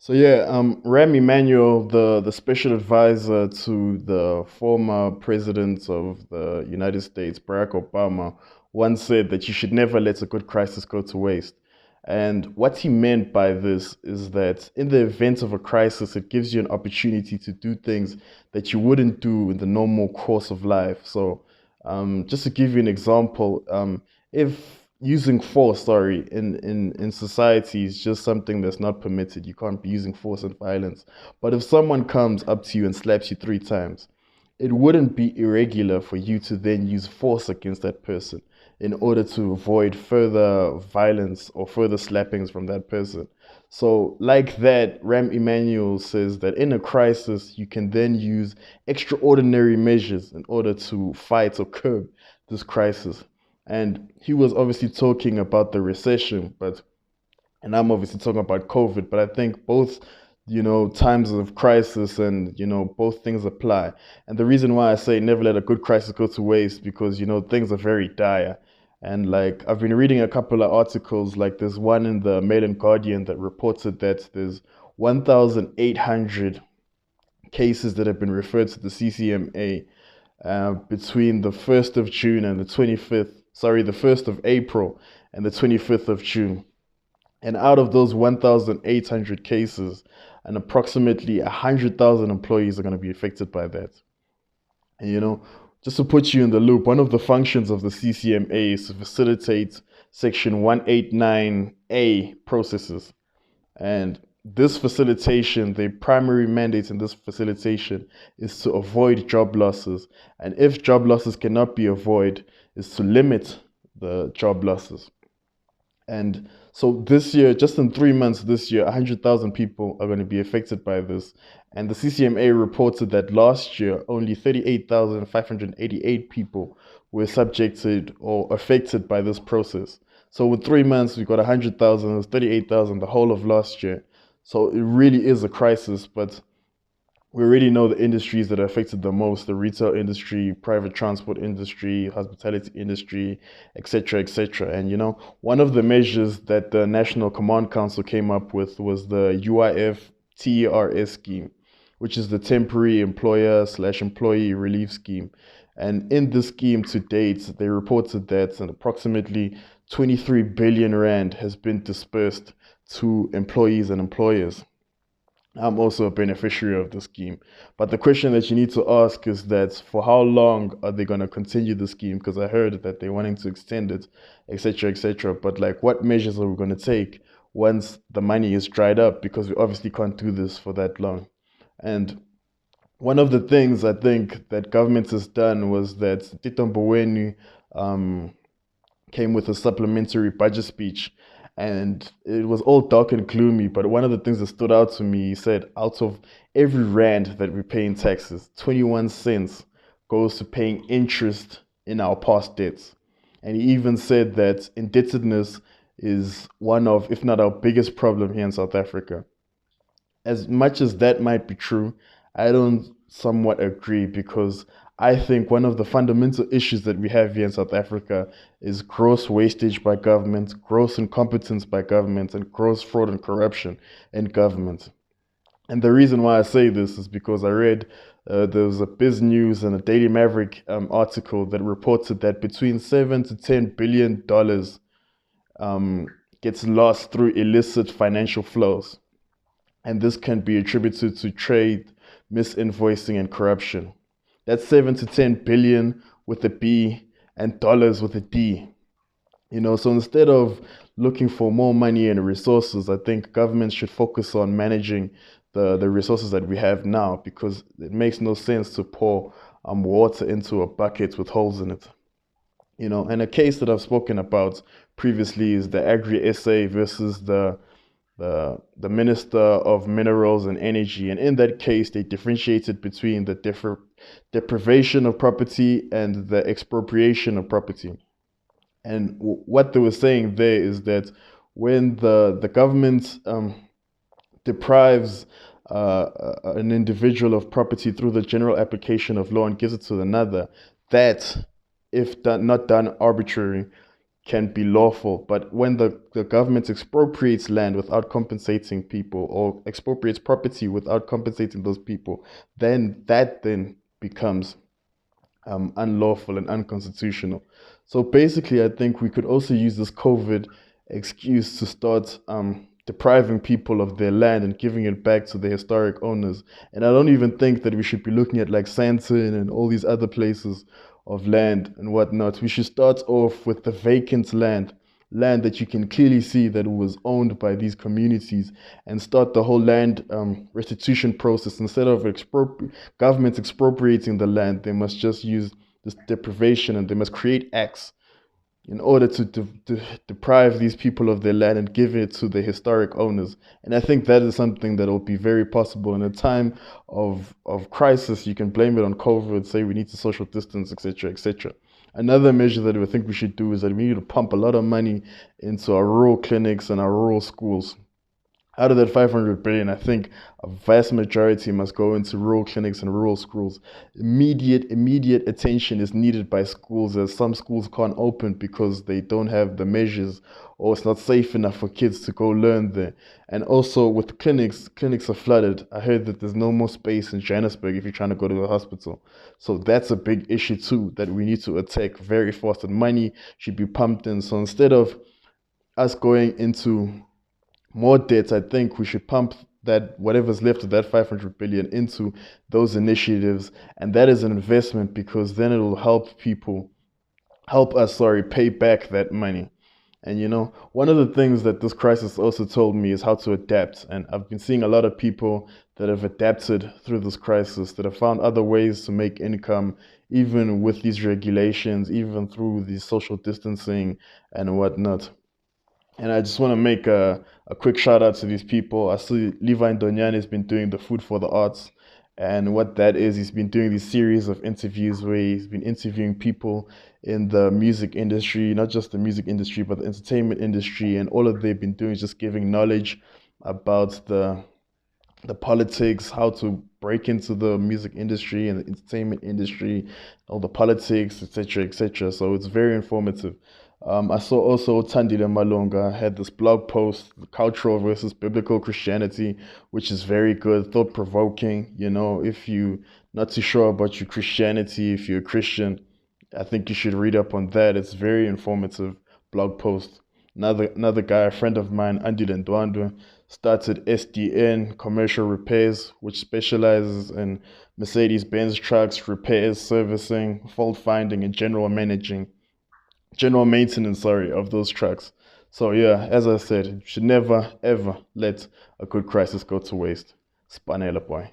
Rahm Emanuel, the special advisor to the former president of the United States, Barack Obama, once said that you should never let a good crisis go to waste. And what he meant by this is that in the event of a crisis, it gives you an opportunity to do things that you wouldn't do in the normal course of life. Just to give you an example, if using force, sorry, in society is just something that's not permitted. You can't be using force and violence. But if someone comes up to you and slaps you three times, it wouldn't be irregular for you to then use force against that person in order to avoid further violence or further slappings from that person. So, like that, Ram Emanuel says that in a crisis, you can then use extraordinary measures in order to fight or curb this crisis. And he was obviously talking about the recession, and I'm obviously talking about COVID, but I think both, times of crisis and, both things apply. And the reason why I say never let a good crisis go to waste because, things are very dire. And like I've been reading a couple of articles, like there's one in the Mail and Guardian that reported that there's 1,800 cases that have been referred to the CCMA between the 1st of June and the 25th, sorry, the 1st of April and the 25th of June. And out of those 1,800 cases, and approximately 100,000 employees are going to be affected by that. And just to put you in the loop, one of the functions of the CCMA is to facilitate Section 189A processes. And this facilitation, the primary mandate in this facilitation is to avoid job losses. And if job losses cannot be avoided, is to limit the job losses. And so this year, just in 3 months this year, 100,000 people are going to be affected by this. And the CCMA reported that last year, only 38,588 people were subjected or affected by this process. So with 3 months, we got 100,000, it was 38,000 the whole of last year. So it really is a crisis, but we already know the industries that are affected the most: the retail industry, private transport industry, hospitality industry, etc., etc. And one of the measures that the National Command Council came up with was the UIF TERS scheme, which is the temporary employer slash employee relief scheme. And in this scheme to date, they reported that an approximately 23 billion rand has been dispersed to employees and employers. I'm also a beneficiary of the scheme. But the question that you need to ask is that for how long are they going to continue the scheme? Because I heard that they're wanting to extend it, etc., etc. But like, what measures are we going to take once the money is dried up? Because we obviously can't do this for that long. And one of the things I think that government has done was that Tito Mboweni came with a supplementary budget speech, and it was all dark and gloomy. But one of the things that stood out to me, he said, out of every rand that we pay in taxes, 21 cents goes to paying interest in our past debts. And he even said that indebtedness is one of, if not our biggest problem here in South Africa. As much as that might be true, I don't somewhat agree, because I think one of the fundamental issues that we have here in South Africa is gross wastage by government, gross incompetence by government, and gross fraud and corruption in government. And the reason why I say this is because I read there was a Biz News and a Daily Maverick article that reported that between $7 to $10 billion gets lost through illicit financial flows. And this can be attributed to trade, misinvoicing, and corruption. That's 7 to 10 billion with a B and dollars with a D. So instead of looking for more money and resources, I think governments should focus on managing the resources that we have now, because it makes no sense to pour water into a bucket with holes in it. And a case that I've spoken about previously is the Agri SA versus the Minister of Minerals and Energy. And in that case, they differentiated between the deprivation of property and the expropriation of property. And what they were saying there is that when the government deprives an individual of property through the general application of law and gives it to another, that, if not done arbitrarily, can be lawful. But when the government expropriates land without compensating people, or expropriates property without compensating those people, then that then becomes unlawful and unconstitutional. So basically, I think we could also use this COVID excuse to start depriving people of their land and giving it back to the historic owners. And I don't even think that we should be looking at like Santon and all these other places of land and whatnot. We should start off with the vacant land that you can clearly see that it was owned by these communities, and start the whole land restitution process. Instead of governments expropriating the land, they must just use this deprivation, and they must create acts in order to deprive these people of their land and give it to the historic owners. And I think that is something that will be very possible in a time of crisis. You can blame it on COVID, say we need to social distance, etc., etc. Another measure that I think we should do is that we need to pump a lot of money into our rural clinics and our rural schools. Out of that 500 billion, I think a vast majority must go into rural clinics and rural schools. Immediate attention is needed by schools, as some schools can't open because they don't have the measures, or it's not safe enough for kids to go learn there. And also with clinics are flooded. I heard that there's no more space in Johannesburg if you're trying to go to the hospital. So that's a big issue too that we need to attack very fast, and money should be pumped in. So instead of us going into more debt, I think we should pump that whatever's left of that 500 billion into those initiatives, and that is an investment, because then it will help us, pay back that money. And one of the things that this crisis also told me is how to adapt. And I've been seeing a lot of people that have adapted through this crisis, that have found other ways to make income, even with these regulations, even through the social distancing and whatnot. And I just want to make a quick shout out to these people. I see Levi Ndonyane has been doing the Food for the Arts. And what that is, he's been doing this series of interviews where he's been interviewing people in the music industry, not just the music industry, but the entertainment industry. And all of they've been doing is just giving knowledge about the politics, how to break into the music industry and the entertainment industry, all the politics, etc., etc. So it's very informative. I saw also Tandile Malunga had this blog post, Cultural versus Biblical Christianity, which is very good, thought provoking. If you're not too sure about your Christianity, if you're a Christian, I think you should read up on that. It's very informative blog post. Another guy, a friend of mine, Andile Ndwandwe, started SDN Commercial Repairs, which specializes in Mercedes-Benz trucks, repairs, servicing, fault finding, and general maintenance, of those trucks. So yeah, as I said, you should never ever let a good crisis go to waste. Spanela boy.